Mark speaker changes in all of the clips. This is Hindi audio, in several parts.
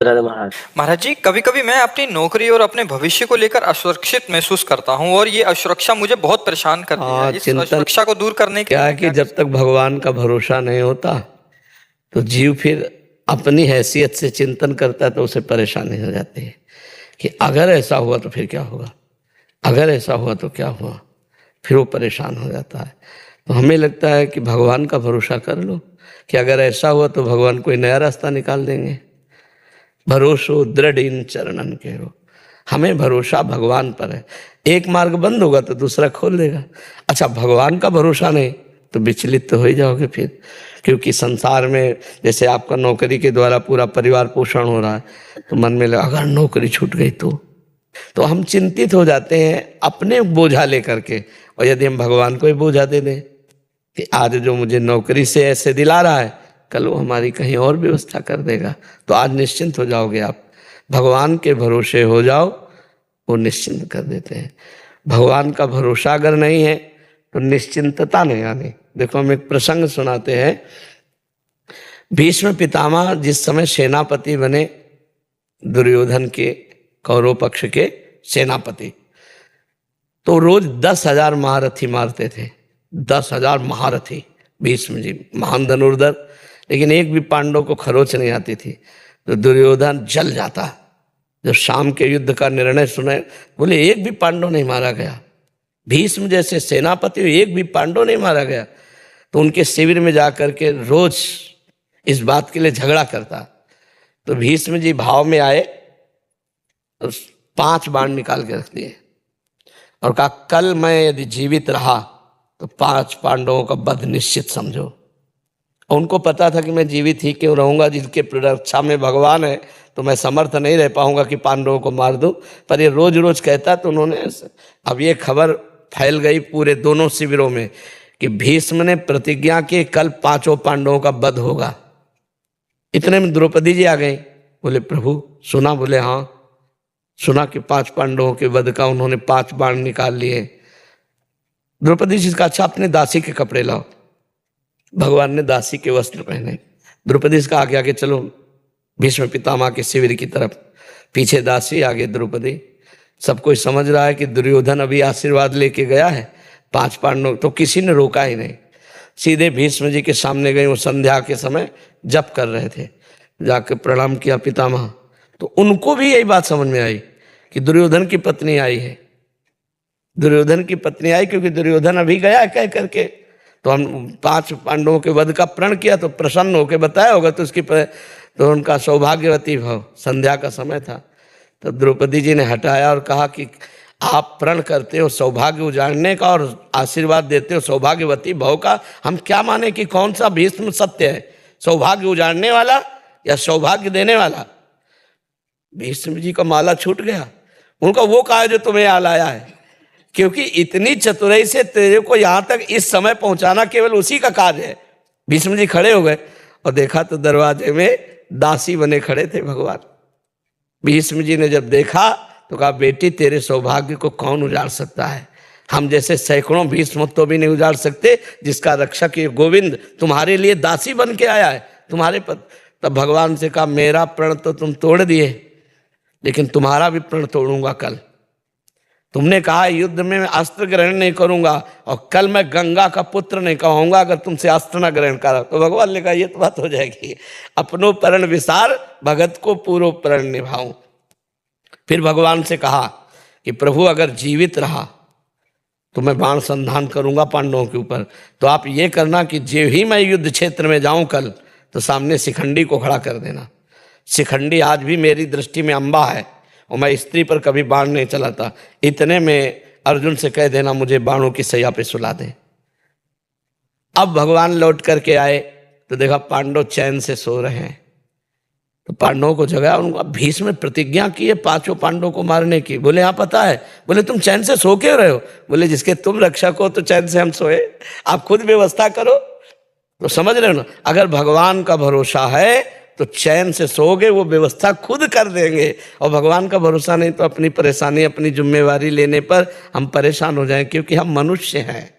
Speaker 1: राधे महाराज।
Speaker 2: महाराज जी, कभी कभी मैं अपनी नौकरी और अपने भविष्य को लेकर असुरक्षित महसूस करता हूँ और ये असुरक्षा मुझे बहुत परेशान करती है। इस
Speaker 3: चिंतन
Speaker 2: असुरक्षा को दूर करने के
Speaker 3: क्या
Speaker 2: लिए
Speaker 3: है कि जब तक भगवान का भरोसा नहीं होता तो जीव फिर अपनी हैसियत से चिंतन करता है तो उसे परेशानी हो जाती है कि अगर ऐसा हुआ तो फिर क्या होगा, अगर ऐसा हुआ तो क्या हुआ, फिर वो परेशान हो जाता है। तो हमें लगता है कि भगवान का भरोसा कर लो कि अगर ऐसा हुआ तो भगवान कोई नया रास्ता निकाल देंगे। भरोसो दृढ़ इन चरणन के हो, हमें भरोसा भगवान पर है। एक मार्ग बंद होगा तो दूसरा खोल देगा। अच्छा, भगवान का भरोसा नहीं तो विचलित तो हो ही जाओगे फिर, क्योंकि संसार में जैसे आपका नौकरी के द्वारा पूरा परिवार पोषण हो रहा है तो मन में लगा अगर नौकरी छूट गई तो हम चिंतित हो जाते हैं अपने बोझा लेकर के। और यदि हम भगवान को ही बोझा दे दें कि आज जो मुझे नौकरी से ऐसे दिला रहा है कल वो हमारी कहीं और व्यवस्था कर देगा, तो आज निश्चिंत हो जाओगे आप। भगवान के भरोसे हो जाओ, वो निश्चिंत कर देते हैं। भगवान का भरोसा अगर नहीं है तो निश्चिंतता नहीं आनी। देखो, हम एक प्रसंग सुनाते हैं। भीष्म पितामह जिस समय सेनापति बने, दुर्योधन के कौरव पक्ष के सेनापति, तो रोज 10,000 महारथी मारते थे। 10,000 महारथी भीष्म जी, महान धनुर्धर, लेकिन एक भी पांडव को खरोच नहीं आती थी। तो दुर्योधन जल जाता जब शाम के युद्ध का निर्णय सुने, बोले एक भी पांडव नहीं मारा गया। भीष्म जैसे सेनापति एक भी पांडव नहीं मारा गया। तो उनके शिविर में जाकर के रोज इस बात के लिए झगड़ा करता। तो भीष्म जी भाव में आए और 5 बाण निकाल के रख दिए और कहा कल मैं यदि जीवित रहा तो 5 पांडवों का वध निश्चित समझो। और उनको पता था कि मैं जीवित ही क्यों रहूंगा, जिनके रक्षा में भगवान है तो मैं समर्थ नहीं रह पाऊंगा कि पांडवों को मार दूं। पर ये रोज रोज कहता तो उन्होंने, अब ये खबर फैल गई पूरे दोनों शिविरों में कि भीष्म ने प्रतिज्ञा की कल 5 पांडवों का वध होगा। इतने में द्रौपदी जी आ गई। बोले प्रभु सुना? बोले हाँ सुना कि 5 पांडवों के वध का उन्होंने 5 बाण निकाल लिए। द्रौपदी जी का अच्छा अपने दासी के कपड़े लाओ। भगवान ने दासी के वस्त्र पहने। द्रौपदी का आगे आगे चलो भीष्म पितामह के शिविर की तरफ, पीछे दासी आगे द्रौपदी। सब कोई समझ रहा है कि दुर्योधन अभी आशीर्वाद लेके गया है, 5 पांडव, तो किसी ने रोका ही नहीं। सीधे भीष्म जी के सामने गए। वो संध्या के समय जप कर रहे थे, जाके प्रणाम किया पितामह। तो उनको भी यही बात समझ में आई कि दुर्योधन की पत्नी आई है। दुर्योधन की पत्नी आई क्योंकि दुर्योधन अभी गया कह करके। तो हम 5 पांडवों के वध का प्रण किया तो प्रसन्न होकर बताया होगा, तो उनका सौभाग्यवती भाव। संध्या का समय था तो द्रौपदी जी ने हटाया और कहा कि आप प्रण करते हो सौभाग्य उजाड़ने का और आशीर्वाद देते हो सौभाग्यवती भाव का, हम क्या माने कि कौन सा भीष्म सत्य है, सौभाग्य उजाड़ने वाला या सौभाग्य देने वाला? भीष्म जी का माला छूट गया। उनका वो कहा जो तुम्हें यहाँ लाया है, क्योंकि इतनी चतुराई से तेरे को यहां तक इस समय पहुंचाना केवल उसी का कार्य है। भीष्म जी खड़े हो गए और देखा तो दरवाजे में दासी बने खड़े थे भगवान। भीष्म जी ने जब देखा तो कहा बेटी तेरे सौभाग्य को कौन उजाड़ सकता है? हम जैसे सैकड़ों भीष्म तो भी नहीं उजाड़ सकते, जिसका रक्षक ये गोविंद तुम्हारे लिए दासी बन के आया है तुम्हारे पद। तब भगवान से कहा मेरा प्रण तो तुम तोड़ दिए, लेकिन तुम्हारा भी प्रण तोड़ूंगा कल। तुमने कहा युद्ध में मैं अस्त्र ग्रहण नहीं करूंगा और कल मैं गंगा का पुत्र नहीं कहूंगा अगर तुमसे अस्त्र न ग्रहण करा। तो भगवान ने कहा ये तो बात हो जाएगी, अपनो प्रण विसार भगत को पूर्व प्रण निभाऊं। फिर भगवान से कहा कि प्रभु अगर जीवित रहा तो मैं बाण संधान करूंगा पांडवों के ऊपर। तो आप ये करना कि जो ही मैं युद्ध क्षेत्र में जाऊं कल तो सामने शिखंडी को खड़ा कर देना। शिखंडी आज भी मेरी दृष्टि में अंबा है और मैं स्त्री पर कभी बाण नहीं चलाता। इतने में अर्जुन से कह देना मुझे बाणों की सैया पे सुला दे। अब भगवान लौट करके आए तो देखा पांडव चैन से सो रहे हैं। तो पांडवों को जगाया, उनको भीष्म प्रतिज्ञा की है 5 पांडवों को मारने की। बोले हाँ पता है। बोले तुम चैन से सो क्यों रहे हो? बोले जिसके तुम रक्षक हो तो चैन से हम सोए, आप खुद व्यवस्था करो। तो समझ रहे हो ना, अगर भगवान का भरोसा है तो चैन से सोओगे, वो व्यवस्था खुद कर देंगे। और भगवान का भरोसा नहीं तो अपनी परेशानी अपनी जिम्मेवारी लेने पर हम परेशान हो जाएं, क्योंकि हम मनुष्य हैं।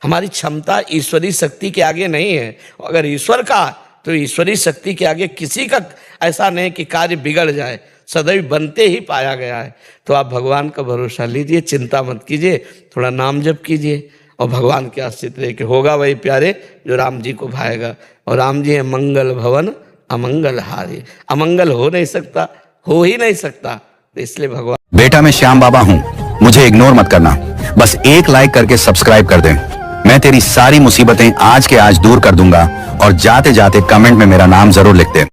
Speaker 3: हमारी क्षमता ईश्वरीय शक्ति के आगे नहीं है। अगर ईश्वर का तो ईश्वरीय शक्ति के आगे किसी का ऐसा नहीं कि कार्य बिगड़ जाए, सदैव बनते ही पाया गया है। तो आप भगवान का भरोसा लीजिए, चिंता मत कीजिए, थोड़ा नाम जप कीजिए और भगवान के आश्रित रहे कि होगा वही प्यारे जो राम जी को भाएगा। और राम जी है मंगल भवन अमंगल हारे, अमंगल हो नहीं सकता, हो ही नहीं सकता। तो इसलिए भगवान
Speaker 1: बेटा मैं श्याम बाबा हूँ, मुझे इग्नोर मत करना, बस एक लाइक करके सब्सक्राइब कर दे। मैं तेरी सारी मुसीबतें आज के आज दूर कर दूंगा और जाते जाते कमेंट में मेरा नाम जरूर लिख दे।